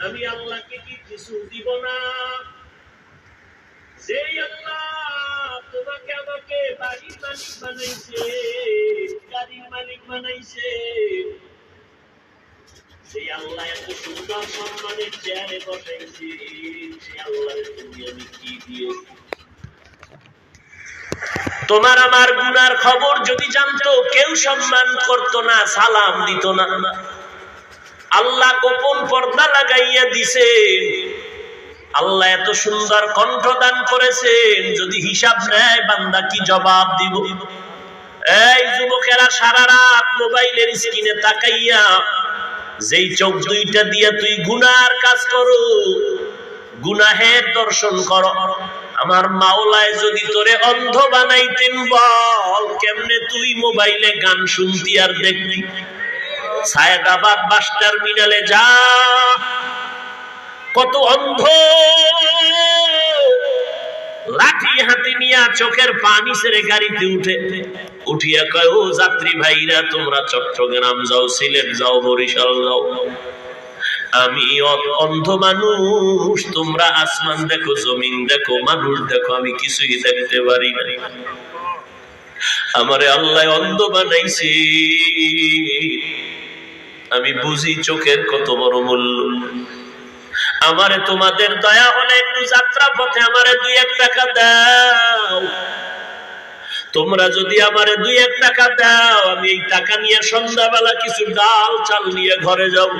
আমি আল্লাহকে কি কিছু দিব না? যে আল্লাহ তোমাকে আমাকে বাড়ির মালিক বানাইছে, গাড়ির মালিক বানাইছে, সেই আল্লাহ এত সুন্দর সম্মানের চেয়ারে বসাইছে, সেই আল্লাহর তুমি আমি কি দিয়েছি? তোমার আমার গুনার খবর যদি জানতো, কেউ সম্মান করতো না, সালাম দিত না। আল্লাহ গোপন পর্দা লাগাইয়া দিছে। আল্লাহ এত সুন্দর কণ্ঠ দান করেছেন, যদি হিসাব নেয় বান্দা কি জবাব দিব? এই যুবকেরা, সারা রাত মোবাইলের স্ক্রিনে তাকাইয়া যেই চোখ দুইটা দিয়া তুই গুনার কাজ করো, গুনাহের দর্শন করো, আমার মাওলায় যদি তোরে অন্ধ বানাইতেন, বল কেমনে তুই মোবাইলে গান শুনতি আর দেখবি? সায়েদাবাদ বাস টার্মিনালে যা, কত অন্ধ লাঠি হাতে নিয়ে চোখের পানি ছেড়ে গাড়িতে উঠিয়া কয়, ও যাত্রী ভাইরা, তোমরা চট্টগ্রাম যাও, সিলেট যাও, বরিশাল যাও, আমি অন্ধ মানুষ, তোমরা আসমান দেখো, জমিন দেখো, মানুষ দেখো, আমি কিছুই দেখতে পারি না। আমারে আল্লাহ অন্ধ বানাইছে, আমি বুঝি চোখের কত বড় মূল্য। আমারে তোমাদের দয়া হলে একটু যাত্রা পথে আমারে 2-1 টাকা দাও। তোমরা যদি আমারে 2-1 টাকা দাও, আমি এই টাকা নিয়ে সন্ধ্যাবেলা কিছু ডাল চাল নিয়ে ঘরে যাব।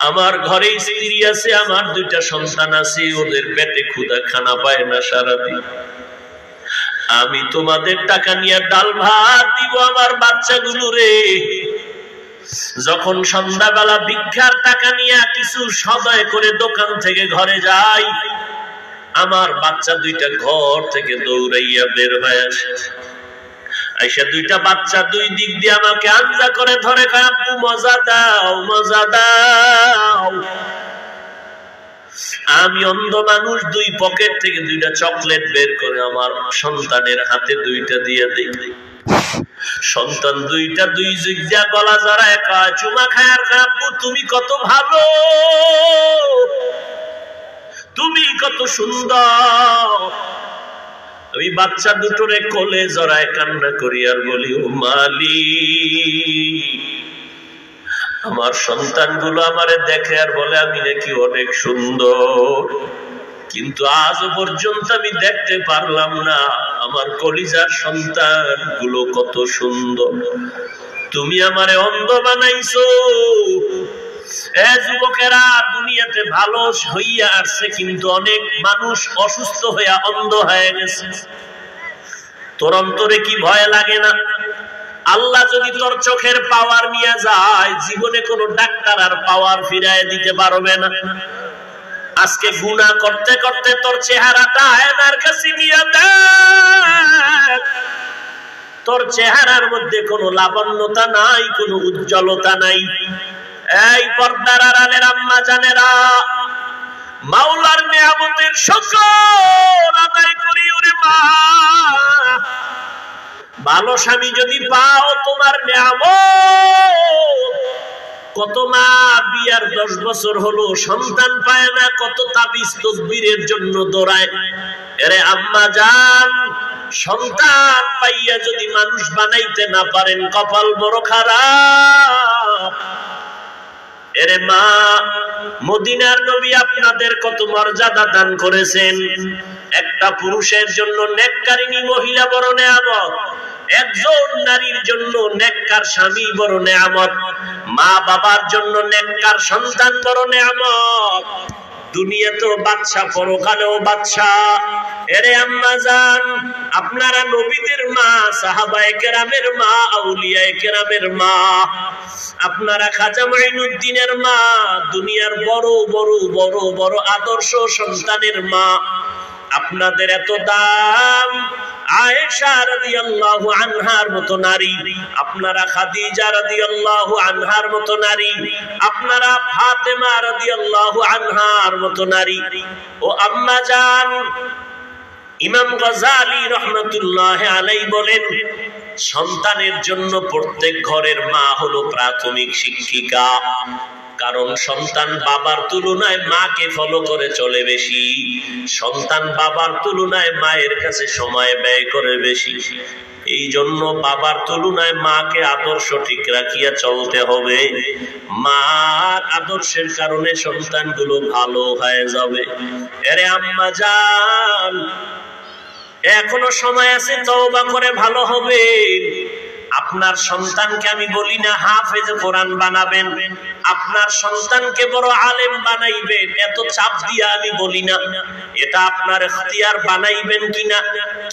আমার ঘরে স্ত্রী আছে, আমার 2টা সন্তান আছে, ওদের পেটে ক্ষুধা, খানা পায় না সারাদিন। আমি তোমাদের টাকা নিয়ে ডাল ভাত দিব আমার বাচ্চাগুলো রে। যখন সন্ধ্যাবেলা ভিক্ষার টাকা নিয়ে কিছু সদয় করে দোকান থেকে ঘরে যাই, আমার বাচ্চা 2টা ঘর থেকে দৌড়াইয়া বের হয়ে আসে। আইসা 2টা বাচ্চা 2 দিক দিয়ে আমাকে আঞ্জা করে ধরে, কয়, আব্বু মজা দাও, মজা দাও। আমি অন্ধ মানুষ, 2 পকেট থেকে 2টা চকলেট বের করে আমার সন্তানের হাতে 2টা দিয়ে দিই। সন্তান 2টা 2 জিগজা গলা জড়ায় কয়, চুমা খায় আর কয়, আব্বু তুমি কত ভালো, তুমি কত সুন্দর। আমি বাচ্চা 2টোরে কোলে জড়ায় কান্না করি আর বলি, ও মালিক, আমার সন্তানগুলো আমারে দেখে আর বলে আমি নাকি অনেক সুন্দর, কিন্তু আজ পর্যন্ত আমি দেখতে পারলাম না আমার কলিজার সন্তানগুলো কত সুন্দর। তুমি আমারে অন্ধ বানাইছো। যুবকেরা, দুনিয়াতে ভালো হইয়া আসছে, কিন্তু অনেক মানুষ অসুস্থ হইয়া অন্ধ হয়ে গেছে। তোর অন্তরে কি ভয় লাগে না? আল্লাহ যদি তোর চোখের পাওয়ার নিয়ে যায়, জীবনে কোন ডাক্তার আর পাওয়ার ফিরায় দিতে পারবে না। আজকে গুনাহ করতে করতে তোর চেহারাটা আয়নার কাছে নিয়ে দেখ, তোর চেহারার মধ্যে কোনো লাবণ্যতা নাই, কোনো উজ্জ্বলতা নাই। এই পর্দার আড়ালের আম্মা জানেরা, মাওলার নিয়ামতের শুকর আদায় করি ওরে মা। ভালো স্বামী যদি পাও, তোমার নিয়ামত। কত মা বিয়ার 10 বছর হলো সন্তান পায় না, কত তাবিজ তদবিরের জন্য দৌড়ায়। এরে আম্মা জান, সন্তান পাইয়া যদি মানুষ বানাইতে না পারেন, কপাল বড় খারাপ। এরে মা, মদিনার নবী আপনাদের কত মর্যাদা দান করেছেন। একটা পুরুষের জন্য নেককারিনী মহিলা বড় নেয়ামত, একজন নারীর জন্য নেককার স্বামী বড় নেয়ামত, মা বাবার জন্য নেককার সন্তান বড় নেয়ামত। দুনিয়াতেও বাদশা, পরকালেও বাদশা। এরে আম্মা জান, আপনারা নবীদের মা, সাহাবায়ে কেরামের মা, আউলিয়ায়ে কেরামের মা, আপনারা খাজা মাইনুদ্দিনের মা, দুনিয়ার বড় বড় বড় বড় আদর্শ সন্তানের মা। আপনাদের এত দাম। আয়েশা রাদিয়াল্লাহু আনহার মতো নারী, আপনারা খাদিজা রাদিয়াল্লাহু আনহার মতো নারী, আপনারা ফাতেমা রাদিয়াল্লাহু আনহার মতো নারী। ও আম্মা জান, ইমাম গাজ্জালী রাহমাতুল্লাহ আলাইহি বলেন, সন্তানের জন্য প্রত্যেক ঘরের মা হলো প্রাথমিক শিক্ষিকা। কারণ সন্তান বাবার তুলনায় মাকে ফলো করে চলে বেশি, সন্তান বাবার তুলনায় মায়ের কাছে সময় ব্যয় করে বেশি। এই জন্য বাবার তুলনায় মাকে আদর্শ ঠিক রাখিয়া চলতে হবে। মার আদর্শের কারণে সন্তানগুলো ভালো হয়ে যাবে। আরে আম্মা জান, এখনো সময় আছে, তওবা করে ভালো হবে। আপনার সন্তানকে আমি বলি না হাফেজ কোরআন বানাবেন, আপনার সন্তানকে বড় আলেম বানাইবেন, এত চাপ দিয়া আমি বলি না। এটা আপনার ইখতিয়ার, বানাইবেন কিনা।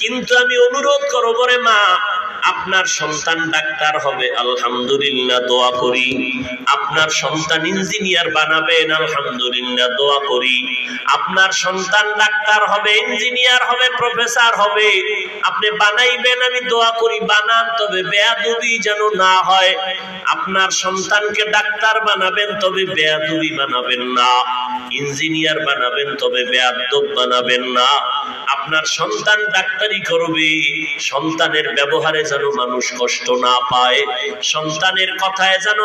কিন্তু আমি অনুরোধ করব রে মা, আপনার সন্তান ডাক্তার হবে, আলহামদুলিল্লাহ, দোয়া করি। আপনার সন্তান ইঞ্জিনিয়ার বানাবেন, আলহামদুলিল্লাহ, দোয়া করি। আপনার সন্তান ডাক্তার হবে, ইঞ্জিনিয়ার হবে, প্রফেসর হবে, আপনি বানাইবেন, আমি দোয়া করি। বানান, তবে বেয়াদবি যেন না হয়। আপনার সন্তানকে ডাক্তার বানাবেন, তবে বেয়াদবি বানাবেন না। ইঞ্জিনিয়ার বানাবেন, তবে বেয়াদব বানাবেন না। আপনার সন্তান ডাক্তারি করবে, সন্তানের ব্যবহারে যেন মানুষ কষ্ট না পায়, সন্তানের কথায় যেন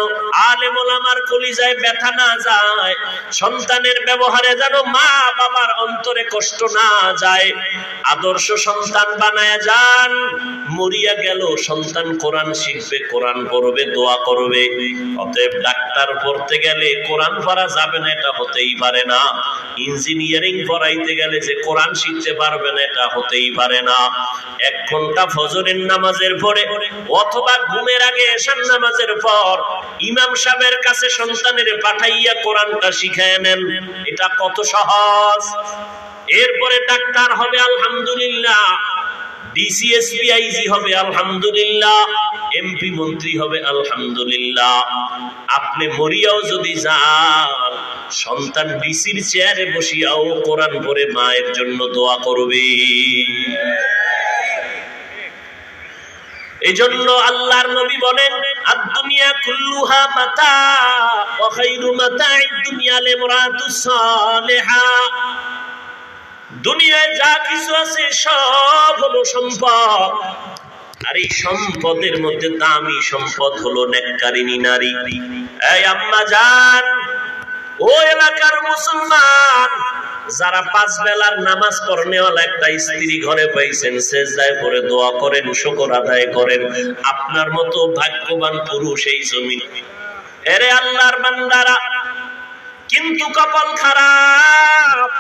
আলেম ওলামার কলিজায় ব্যথা না যায়, সন্তানের ব্যবহারে যেন মা বাবার অন্তরে কষ্ট না যায়। আদর্শ সন্তান বানায় যান। মরিয়া গেল সন্তান কোরআন শিখবে, কোরআন পড়বে, দোয়া করবে। অতএব ডাক্তার পড়তে গেলে কোরআন পড়া যাবে না, এটা হতেই পারে না। ইঞ্জিনিয়ারিং পড়াইতে গেলে যে কোরআন শিখতে পারবে না, এটা হতেই পারে না। 1 ঘন্টা ফজরের নামাজের পরে অথবা ঘুমের আগে এশার নামাজের পর ইমাম সাহেবের কাছে সন্তানের পাঠাইয়া কোরআনটা শিখায় নেন, এটা কত সহজ। এরপরে ডাক্তার হবে, আলহামদুলিল্লাহ, ডিসিএসপি আইজি হবে, আলহামদুলিল্লাহ, এমপি মন্ত্রী হবে, আলহামদুলিল্লাহ। আপনি মরিয়াও যদি যান, সন্তান ডিসির চেয়ারে বসিয়াও কোরআন পড়ে মায়ের জন্য দোয়া করবে। এজন্য আল্লাহর নবী বলেন, আদ-দুনিয়া কুল্লুহা মাতা ওয়া খায়রু মাতা'id দুনিয়া লিমরাতুস সালিহা। দুনিয়ায় যা কিছু আছে সব হলো সম্পদ, আর এই সম্পদের মধ্যে দামি সম্পদ হলো নেককারিনী নারী। এই আম্মা জান, ও এলাকার মুসলমান, যারা 5 বেলার নামাজ পড়নেওয়ালা একটা স্ত্রী ঘরে পাইছেন, সেজদায় পড়ে দোয়া করেন, শুকর আদায় করেন, আপনার মতো ভাগ্যবান পুরুষ এই জমিন। এরে আল্লাহর বান্দারা, কিন্তু কপাল খারাপ,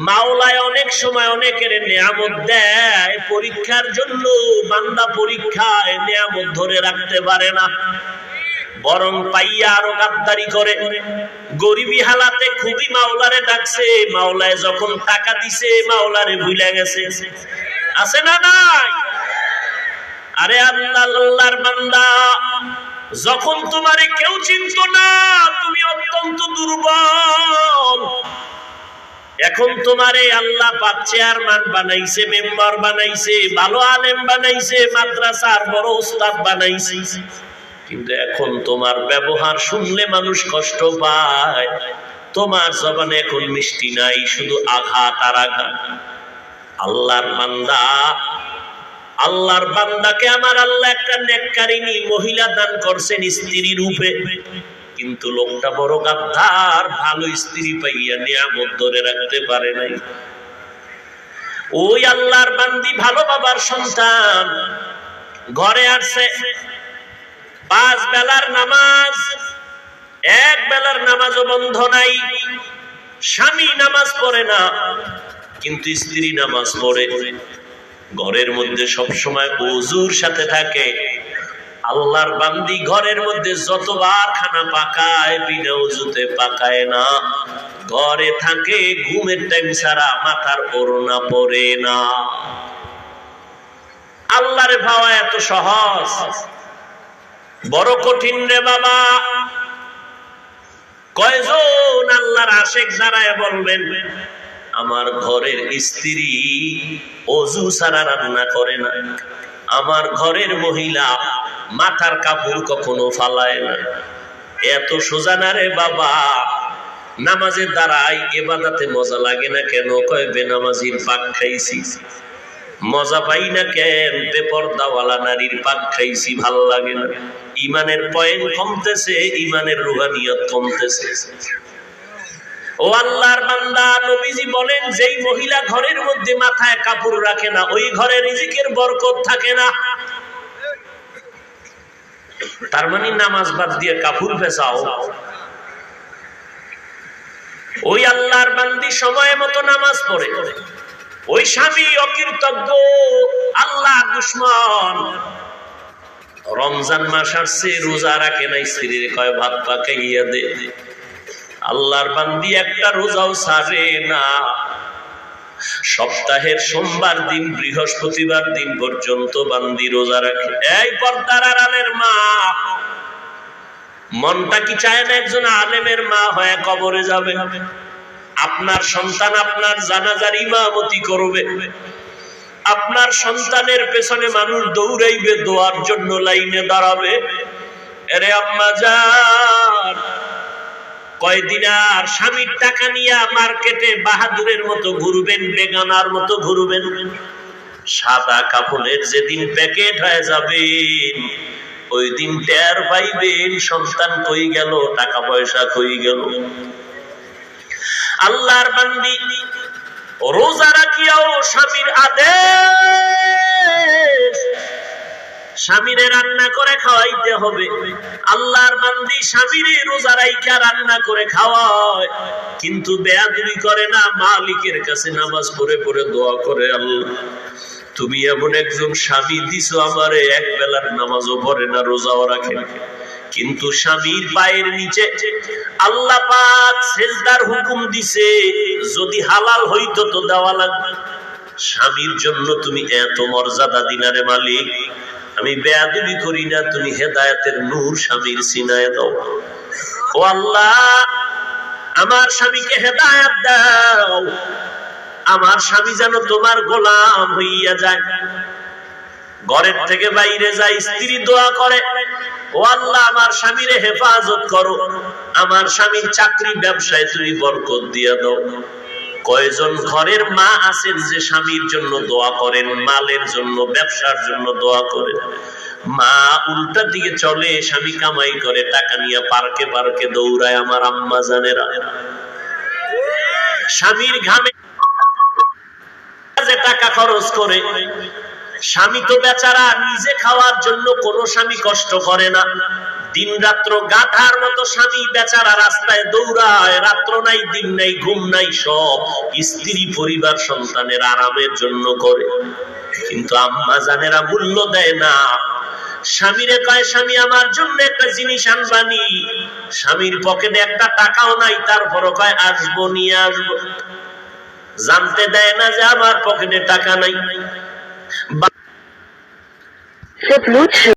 মাওলায় অনেক সময় অনেকের নিয়ামত দেয় পরীক্ষার জন্য, বান্দা পরীক্ষায় নিয়ামত ধরে রাখতে পারে না, বরং পাইয়া আরো গাদ্দারি করে। গরিবী হালাতে খুবই মাওলারে ডাকছে, মাওলায় যখন টাকা দিছে মাওলারে ভুলে গেছে। আছে না নাই? আরে আল্লাহর বান্দা, যখন তোমারে কেউ চিনত না, তুমি অত্যন্ত দুর্বল, এখন তোমারে আল্লাহ পাক চেয়ারম্যান বানাইছে, মেম্বার বানাইছে, ভালো আলেম বানাইছে, মাদ্রাসার বড় উস্তাদ বানাইছে, কিন্তু এখন তোমার ব্যবহার শুনলে মানুষ কষ্ট পায়। তোমার জবানে এখন মিষ্টি নাই, শুধু আঘাত আর আঘাত। আল্লাহর বান্দাকে আমার আল্লাহ একটা নেককারিনী মহিলা দান করছেন স্ত্রী রূপে, কিন্তু লোকটা বড় গাদ্দার, ভালো স্ত্রী পাইয়া নিয়ামত ধরে রাখতে পারে নাই। ওই আল্লাহর বান্দি ভালো বাবার সন্তান, ঘরে আসছে 5 বেলার নামাজ, 1 বেলার নামাজও বন্ধ নাই। স্বামী নামাজ পড়ে না, কিন্তু স্ত্রী নামাজ পড়ে, ঘরের মধ্যে সব সময় ওযুর সাথে থাকে। আল্লাহর বান্দি ঘরের মধ্যে যতবার খানা পাকায়, বিনা ওযুতে পাকায় না, ঘরে থাকে, ঘুমের টাইম ছাড়া মাথার ওড়না পরে না। আল্লাহরে পাওয়া এত সহজ? বড় কঠিন রে বাবা। কয়জন আল্লাহর আশিক দাঁড়ায় বলবেন, আমার ঘরের স্ত্রী ওযু ছাড়া রান্না করে না, আমার ঘরের মহিলা মাথার কাপড় কখনো ফালায় না। এত সোজা না রে বাবা। নামাজে দাঁড়াই, ইবাদতে মজা লাগে না কেন? কয় বেনামাজির পাক খাইছি। মজা পাই না কেন? বেপরদাওয়ালা নারীর পাক খাইছি, ভাল লাগে না। ইমানের পয়েন্ট কমতেছে, ইমানের রুহানিয়ত কমতেছে। ও আল্লাহর বান্দা, নবীজি বলেন যেই মহিলা ঘরের মধ্যে মাথায় কাপড় রাখে না, ওই ঘরে রিজিকের বরকত থাকে না। তার মানে নামাজ বাদ দিয়ে কাপড় পেছাও। ওই আল্লাহর বান্দি সময় মতো নামাজ পড়ে, ওই স্বামী অকৃতজ্ঞ, আল্লাহ দুশ্মন। রমজান মাস আসছে, রোজা রাখে নাই, স্ত্রীর কয় ভাত পাকাইয়া দে। আল্লাহর বান্দি একটা রোজাও ছাড়ে না। সপ্তাহের সোমবার দিন বৃহস্পতিবার দিন পর্যন্ত বান্দি রোজা রাখে। এই পর্দার আড়ালের মা, মনটা কি চায় না একজন আলেমের মা হয়ে কবরে যাবে? আপনার সন্তান আপনার জানাজার ইমামতি করবে, আপনার সন্তানের পেছনে মানুষ দৌড়াইবে, দোয়ার জন্য লাইনে দাঁড়াবে। এরে আম্মা জান, কয়দিন আর স্বামীর টাকা নিয়ে মার্কেটে বাহাদুরের মতো ঘুরবেন, বেগানার মতো ঘুরবেন? সাদা কাপড়ের যেদিন প্যাকেট হয়ে যাবেন, ওই দিন টের পাইবেন সন্তান কই গেল, টাকা পয়সা কই গেল। আল্লাহর বান্দি রোজা রাখিয়াও স্বামীর আদেশ, স্বামীরে রান্না করে খাওয়াইতে হবে। আল্লাহর বান্দি স্বামীরে রোজা রাইখা রান্না করে খাওয়ায়, কিন্তু বেয়াদবি করে না, মালিকের কাছে নামাজ পড়ে পড়ে দোয়া করে, আল্লাহ তুমি এমন একজন স্বামী দিছো আমারে, এক বেলার নামাজও পড়ে না, রোজাও রাখে না, কিন্তু স্বামীর পায়ের নিচে আল্লাহ পাক সেজদার হুকুম দিছে, যদি হালাল হইতো তো দেওয়া লাগবে। স্বামীর জন্য তুমি এত মর্যাদা দিনারে মালিক, আমি বেয়াদবি করি না, তুমি হেদায়েতের নূর স্বামীর সিনায় দাও। ও আল্লাহ, আমার স্বামীকে হেদায়েত দাও, আমার স্বামী যেন তোমার গোলাম হইয়া যায়। ঘরের থেকে বাইরে যায়, স্ত্রী দোয়া করে, ও আল্লাহ আমার স্বামীরে হেফাজত করো, আমার স্বামীর চাকরি ব্যবসায় তুমি বরকত দিয়া দাও। কয়জন ঘরের মা আছেন যে স্বামীর জন্য দোয়া করেন, মালের জন্য, ব্যবসার জন্য দোয়া করেন? মা উল্টা দিকে চলে, স্বামী কামাই করে, টাকা নিয়ে পার্কে পার্কে দৌড়ায়। আমার আম্মা জানেরা, স্বামীর ঘামে যে টাকা খরচ করে, স্বামী তো বেচারা নিজে খাওয়ার জন্য কোনো স্বামী কষ্ট করে না। দিন রাত্র গাধার মতো স্বামী বেচারা রাস্তায় দৌড়ায়, রাত্র নাই, দিন নাই, ঘুম নাই, সব স্ত্রী পরিবার সন্তানের আরামের জন্য করে। কিন্তু আম্মা জানেরা মূল্য দেয় না। স্বামীরে কয়, স্বামী আমার জন্য একটা জিনিস আনবানি, স্বামীর পকেটে একটা টাকাও নাই, তারপরও কয় আসবো, নিয়ে আসবো। জানতে দেয় না যে আমার পকেটে টাকা নাই।